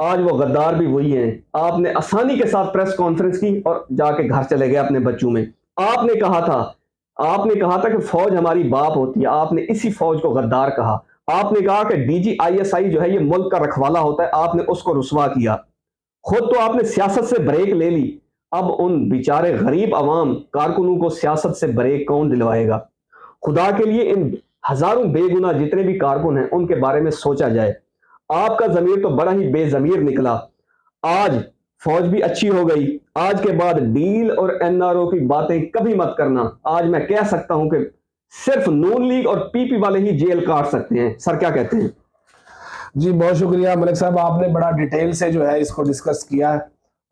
آج وہ غدار بھی وہی ہیں. آپ نے آسانی کے ساتھ پریس کانفرنس کی اور جا کے گھر چلے گئے اپنے بچوں میں. آپ نے کہا تھا کہ فوج ہماری باپ ہوتی ہے. آپ نے اسی فوج کو غدار کہا. آپ نے کہا کہ D G I S I جو ہے یہ ملک کا رکھوالا ہوتا ہے. آپ نے اس کو رسوا کیا. خود تو آپ نے سیاست سے بریک لے لی. اب ان بیچارے غریب عوام کارکنوں کو سیاست سے بریک کون دلوائے گا؟ خدا کے لیے ان ہزاروں بے گناہ جتنے بھی کارکن ہیں ان کے بارے میں سوچا جائے. آپ کا ضمیر تو بڑا ہی بے ضمیر نکلا. آج فوج بھی اچھی ہو گئی. آج کے بعد ڈیل اور این آر او کی باتیں کبھی مت کرنا. آج میں کہہ سکتا ہوں کہ صرف نون لیگ اور پی پی والے ہی جیل کاٹ سکتے ہیں. سر کیا کہتے ہیں؟ جی بہت شکریہ ملک صاحب، آپ نے بڑا ڈیٹیل سے جو ہے اس کو ڈسکس کیا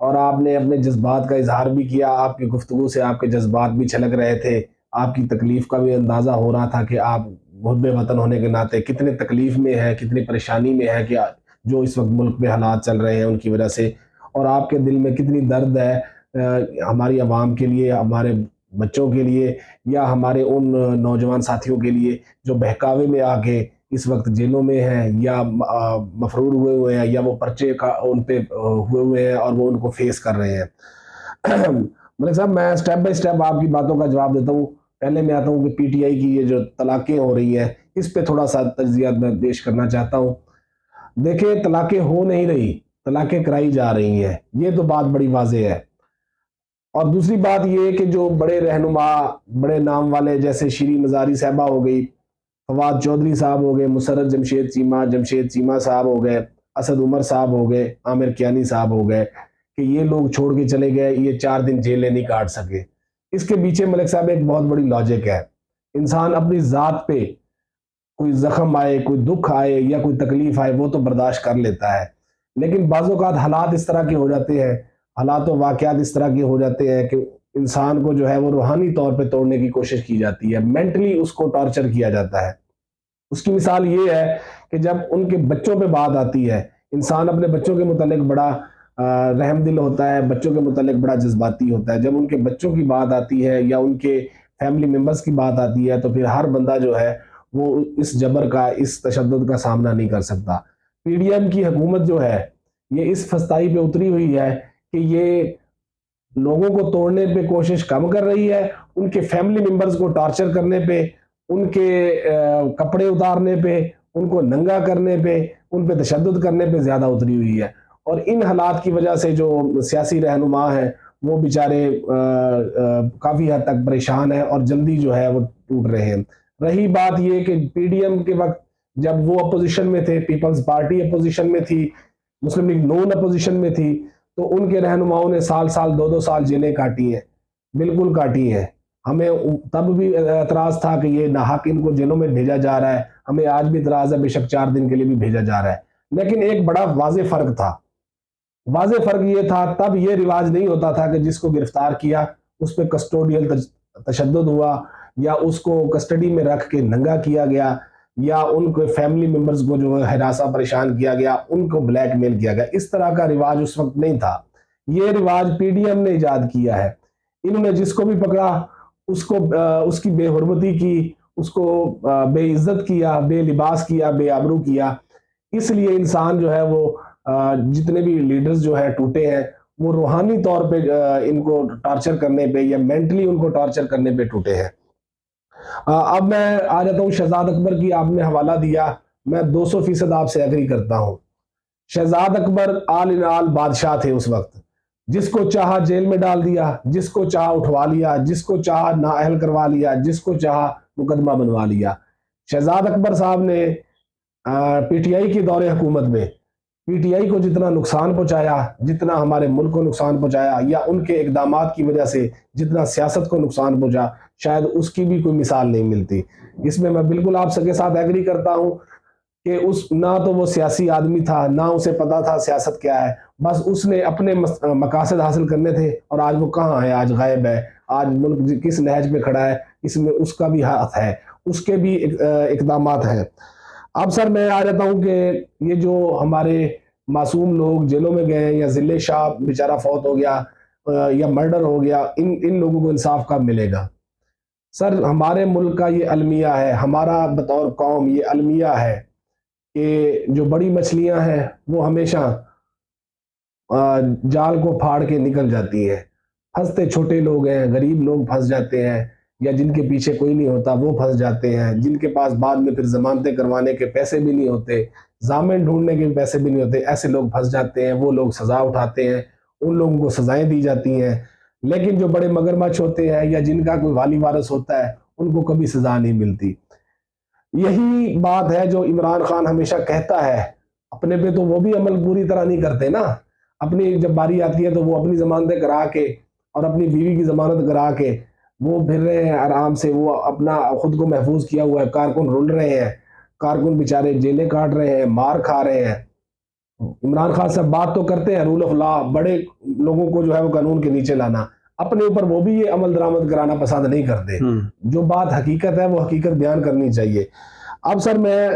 اور آپ نے اپنے جذبات کا اظہار بھی کیا. آپ کی گفتگو سے آپ کے جذبات بھی چھلک رہے تھے. آپ کی تکلیف کا بھی اندازہ ہو رہا تھا کہ آپ محب وطن ہونے کے ناطے کتنے تکلیف میں ہیں، کتنی پریشانی میں ہے کہ جو اس وقت ملک میں حالات چل رہے ہیں ان کی وجہ سے، اور آپ کے دل میں کتنی درد ہے ہماری عوام کے لیے، ہمارے بچوں کے لیے، یا ہمارے ان نوجوان ساتھیوں کے لیے جو بہکاوے میں آ کے اس وقت جیلوں میں ہیں یا مفرور ہوئے ہیں، یا وہ پرچے کا ان پہ ہوئے ہیں اور وہ ان کو فیس کر رہے ہیں. ملک صاحب میں سٹیپ بائی سٹیپ آپ کی باتوں کا جواب دیتا ہوں. پہلے میں آتا ہوں کہ پی ٹی آئی کی یہ جو طلاقیں ہو رہی ہیں اس پہ تھوڑا سا تجزیہ میں پیش کرنا چاہتا ہوں. دیکھیں طلاقیں ہو نہیں رہی، طلاقیں کرائی جا رہی ہیں، یہ تو بات بڑی واضح ہے. اور دوسری بات یہ کہ جو بڑے رہنما، بڑے نام والے جیسے شیریں مزاری صاحبہ ہو گئی، فواد چودھری صاحب ہو گئے، مسرت جمشید چیمہ صاحب ہو گئے، اسد عمر صاحب ہو گئے، عامر کیانی صاحب ہو گئے، کہ یہ لوگ چھوڑ کے چلے گئے، یہ 4 دن جیلیں نہیں کاٹ سکے. اس کے پیچھے ملک صاحب ایک بہت بڑی لاجک ہے. انسان اپنی ذات پہ کوئی زخم آئے، کوئی دکھ آئے یا کوئی تکلیف آئے وہ تو برداشت کر لیتا ہے، لیکن بعض اوقات حالات اس طرح کے ہو جاتے ہیں، حالات و واقعات اس طرح کے ہو جاتے ہیں کہ انسان کو جو ہے وہ روحانی طور پہ توڑنے کی کوشش کی جاتی ہے، مینٹلی اس کو ٹارچر کیا جاتا ہے. اس کی مثال یہ ہے کہ جب ان کے بچوں پہ بات آتی ہے، انسان اپنے بچوں کے متعلق بڑا رحم دل ہوتا ہے، بچوں کے متعلق بڑا جذباتی ہوتا ہے. جب ان کے بچوں کی بات آتی ہے یا ان کے فیملی ممبرز کی بات آتی ہے تو پھر ہر بندہ جو ہے وہ اس جبر کا، اس تشدد کا سامنا نہیں کر سکتا. پی ڈی ایم کی حکومت جو ہے یہ اس فستائی پہ اتری ہوئی ہے کہ یہ لوگوں کو توڑنے پہ کوشش کم کر رہی ہے، ان کے فیملی ممبرز کو ٹارچر کرنے پہ، ان کے کپڑے اتارنے پہ، ان کو ننگا کرنے پہ، ان پہ تشدد کرنے پہ زیادہ اتری ہوئی ہے. اور ان حالات کی وجہ سے جو سیاسی رہنما ہیں وہ بیچارے کافی حد تک پریشان ہیں اور جلدی جو ہے وہ ٹوٹ رہے ہیں. رہی بات یہ کہ پی ڈی ایم کے وقت جب وہ اپوزیشن میں تھے، پیپلز پارٹی اپوزیشن میں تھی، مسلم لیگ نون اپوزیشن میں تھی، تو ان کے رہنماؤں نے سال 2 سال جیلیں کاٹی ہیں، بالکل کاٹی ہیں. ہمیں تب بھی اعتراض تھا کہ یہ ناحق ان کو جیلوں میں بھیجا جا رہا ہے، ہمیں آج بھی اعتراض ہے، بے شک 4 دن کے لیے بھی بھیجا جا رہا ہے. لیکن ایک بڑا واضح فرق تھا. واضح فرق یہ تھا تب یہ رواج نہیں ہوتا تھا کہ جس کو گرفتار کیا اس پہ کسٹوڈیل تشدد ہوا یا اس کو کسٹڈی میں رکھ کے ننگا کیا گیا یا ان کو فیملی ممبرز کو جو ہراساں پریشان کیا گیا، ان کو بلیک میل کیا گیا. اس طرح کا رواج اس وقت نہیں تھا. یہ رواج پی ڈی ایم نے ایجاد کیا ہے. انہوں نے جس کو بھی پکڑا اس کو اس کی بے حرمتی کی، اس کو بے عزت کیا، بے لباس کیا، بے آبرو کیا. اس لیے انسان جو ہے وہ جتنے بھی لیڈرز جو ہے ٹوٹے ہیں وہ روحانی طور پہ ان کو ٹارچر کرنے پہ یا مینٹلی ان کو ٹارچر کرنے پہ ٹوٹے ہیں. اب میں آ جاتا ہوں شہزاد اکبر کی. آپ نے حوالہ دیا، میں 200% آپ سے ایگری کرتا ہوں. شہزاد اکبر آل ان آل بادشاہ تھے اس وقت. جس کو چاہا جیل میں ڈال دیا، جس کو چاہا اٹھوا لیا، جس کو چاہا نااہل کروا لیا، جس کو چاہا مقدمہ بنوا لیا. شہزاد اکبر صاحب نے پی ٹی آئی کی دور حکومت میں پی ٹی آئی کو جتنا نقصان پہنچایا، جتنا ہمارے ملک کو نقصان پہنچایا، یا ان کے اقدامات کی وجہ سے جتنا سیاست کو نقصان پہنچا، شاید اس کی بھی کوئی مثال نہیں ملتی. اس میں بالکل آپ کے ساتھ ایگری کرتا ہوں کہ نہ تو وہ سیاسی آدمی تھا، نہ اسے پتا تھا سیاست کیا ہے. بس اس نے اپنے مقاصد حاصل کرنے تھے اور آج وہ کہاں ہے، آج غائب ہے. آج ملک کس نہج پہ کھڑا ہے اس میں اس کا بھی ہاتھ ہے، اس کے بھی اقدامات ہیں. اب سر میں آ جاتا ہوں کہ یہ جو ہمارے معصوم لوگ جیلوں میں گئے یا ذلِ شاہ بیچارہ فوت ہو گیا یا مرڈر ہو گیا، ان لوگوں کو انصاف کب ملے گا؟ سر ہمارے ملک کا یہ المیہ ہے، ہمارا بطور قوم یہ المیہ ہے کہ جو بڑی مچھلیاں ہیں وہ ہمیشہ جال کو پھاڑ کے نکل جاتی ہے. پھنستے چھوٹے لوگ ہیں, غریب لوگ پھنس جاتے ہیں, یا جن کے پیچھے کوئی نہیں ہوتا وہ پھنس جاتے ہیں, جن کے پاس بعد میں پھر ضمانتیں کروانے کے پیسے بھی نہیں ہوتے, ضامن ڈھونڈنے کے پیسے بھی نہیں ہوتے, ایسے لوگ پھنس جاتے ہیں. وہ لوگ سزا اٹھاتے ہیں, ان لوگوں کو سزائیں دی جاتی ہیں. لیکن جو بڑے مگرمچھ ہوتے ہیں یا جن کا کوئی والی وارث ہوتا ہے ان کو کبھی سزا نہیں ملتی. یہی بات ہے جو عمران خان ہمیشہ کہتا ہے. اپنے پہ تو وہ بھی عمل پوری طرح نہیں کرتے نا. اپنی جب باری آتی ہے تو وہ اپنی ضمانتیں کرا کے اور اپنی بیوی کی ضمانت کرا کے وہ پھر رہے ہیں آرام سے, وہ اپنا خود کو محفوظ کیا ہوا ہے. کارکن رول رہے ہیں, کارکن بیچارے جیلیں کاٹ رہے ہیں, مار کھا رہے ہیں. عمران خان صاحب بات تو کرتے ہیں رول آف لا, بڑے لوگوں کو جو ہے وہ قانون کے نیچے لانا, اپنے اوپر وہ بھی یہ عمل درآمد کرانا پسند نہیں کرتے. جو بات حقیقت ہے وہ حقیقت بیان کرنی چاہیے. اب سر میں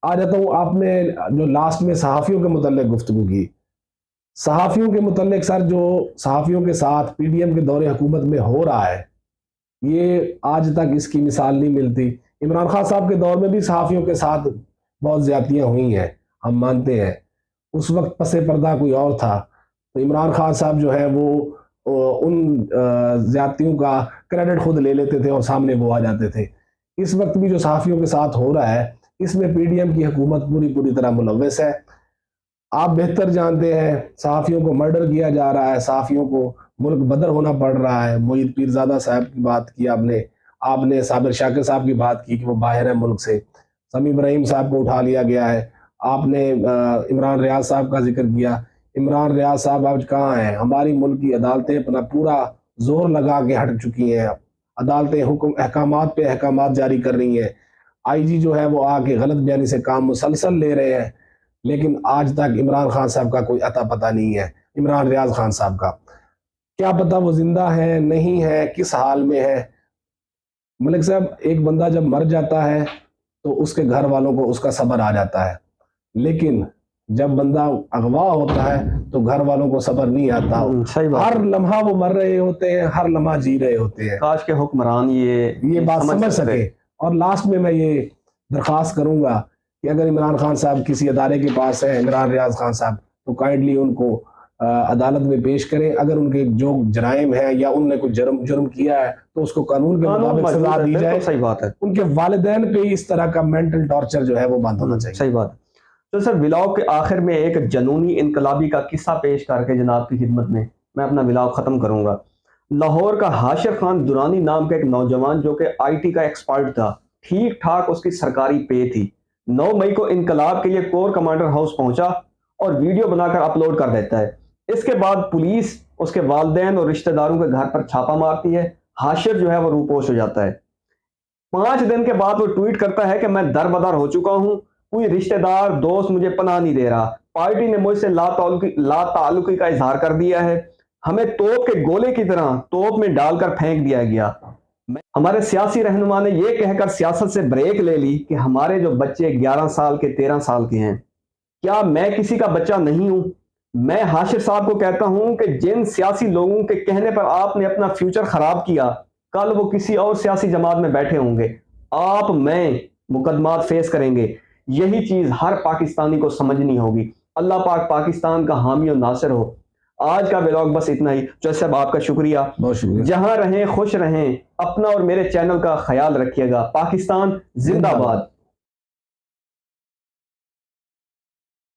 آ جاتا ہوں, آپ نے جو لاسٹ میں صحافیوں کے متعلق گفتگو کی, صحافیوں کے متعلق سر جو صحافیوں کے ساتھ پی ڈی ایم کے دور حکومت میں ہو رہا ہے یہ آج تک اس کی مثال نہیں ملتی. عمران خان صاحب کے دور میں بھی صحافیوں کے ساتھ بہت زیادتیاں ہوئی ہیں, ہم مانتے ہیں. اس وقت پس پردہ کوئی اور تھا, تو عمران خان صاحب جو ہے وہ ان زیادتیوں کا کریڈٹ خود لے لیتے تھے اور سامنے وہ آ جاتے تھے. اس وقت بھی جو صحافیوں کے ساتھ ہو رہا ہے اس میں پی ڈی ایم کی حکومت پوری طرح ملوث ہے. آپ بہتر جانتے ہیں صحافیوں کو مرڈر کیا جا رہا ہے, صحافیوں کو ملک بدر ہونا پڑ رہا ہے. معید پیرزادہ صاحب کی بات کی آپ نے صابر شاکر صاحب کی بات کی کہ وہ باہر ہیں ملک سے, سمیع ابراہیم صاحب کو اٹھا لیا گیا ہے. آپ نے عمران ریاض صاحب کا ذکر کیا. عمران ریاض صاحب آج کہاں ہیں؟ ہماری ملک کی عدالتیں اپنا پورا زور لگا کے ہٹ چکی ہیں. عدالتیں احکامات پہ احکامات جاری کر رہی ہیں. آئی جی جو ہے وہ آ کے غلط بیانی سے کام مسلسل لے رہے ہیں, لیکن آج تک عمران خان صاحب کا کوئی عطا پتہ نہیں ہے. عمران ریاض خان صاحب کا کیا پتہ وہ زندہ ہے نہیں ہے, کس حال میں ہے. ملک صاحب ایک بندہ جب مر جاتا ہے تو اس کے گھر والوں کو اس کا صبر آ جاتا ہے, لیکن جب بندہ اغوا ہوتا ہے تو گھر والوں کو صبر نہیں آتا. ہر لمحہ وہ مر رہے ہوتے ہیں, ہر لمحہ جی رہے ہوتے ہیں. کاش کے حکمران یہ بات سمجھ سکے. اور لاسٹ میں یہ درخواست کروں گا کہ اگر عمران خان صاحب کسی ادارے کے پاس ہے, عمران ریاض خان صاحب, تو کائنڈلی ان کو عدالت میں پیش کریں. اگر ان کے جو جرائم ہیں یا ان نے کوئی جرم کیا ہے تو اس کو قانون کے مطابق سزا دی جائے. صحیح بات ہے. ان کے والدین پہ اس طرح کا مینٹل ٹارچر جو ہے وہ بند ہونا چاہیے. صحیح بات ہے. تو سر ولاگ کے آخر میں ایک جنونی انقلابی کا قصہ پیش کر کے جناب کی خدمت میں اپنا ولاگ ختم کروں گا. لاہور کا حاشر خان درانی نام کا ایک نوجوان جو کہ آئی ٹی کا ایکسپرٹ تھا, ٹھیک ٹھاک اس کی سرکاری پے تھی, 9 مئی کو انقلاب کے لیے کور کمانڈر ہاؤس پہنچا اور ویڈیو بنا کر اپلوڈ کر دیتا ہے. اس کے بعد پولیس اس کے والدین اور رشتہ داروں کے گھر پر چھاپا مارتی ہے. حاشر جو ہے وہ روپوش ہو جاتا ہے. 5 دن کے بعد وہ ٹویٹ کرتا ہے کہ میں دربدر ہو چکا ہوں, کوئی رشتہ دار دوست مجھے پناہ نہیں دے رہا, پارٹی نے مجھ سے لا تعلقی کا اظہار کر دیا ہے, ہمیں توپ کے گولے کی طرح توپ میں ڈال کر پھینک دیا گیا. ہمارے سیاسی رہنما نے یہ کہہ کر سیاست سے بریک لے لی کہ ہمارے جو بچے 11 سال کے 13 سال کے ہیں, کیا میں کسی کا بچہ نہیں ہوں؟ میں حاشر صاحب کو کہتا ہوں کہ جن سیاسی لوگوں کے کہنے پر آپ نے اپنا فیوچر خراب کیا, کل وہ کسی اور سیاسی جماعت میں بیٹھے ہوں گے, آپ میں مقدمات فیس کریں گے. یہی چیز ہر پاکستانی کو سمجھنی ہوگی. اللہ پاک پاکستان کا حامی و ناصر ہو. آج کا ولاگ بس اتنا ہی. جج صاحب آپ کا شکریہ. بہت شکریہ. جہاں رہیں خوش رہیں, اپنا اور میرے چینل کا خیال رکھیے گا. پاکستان زندہ باد.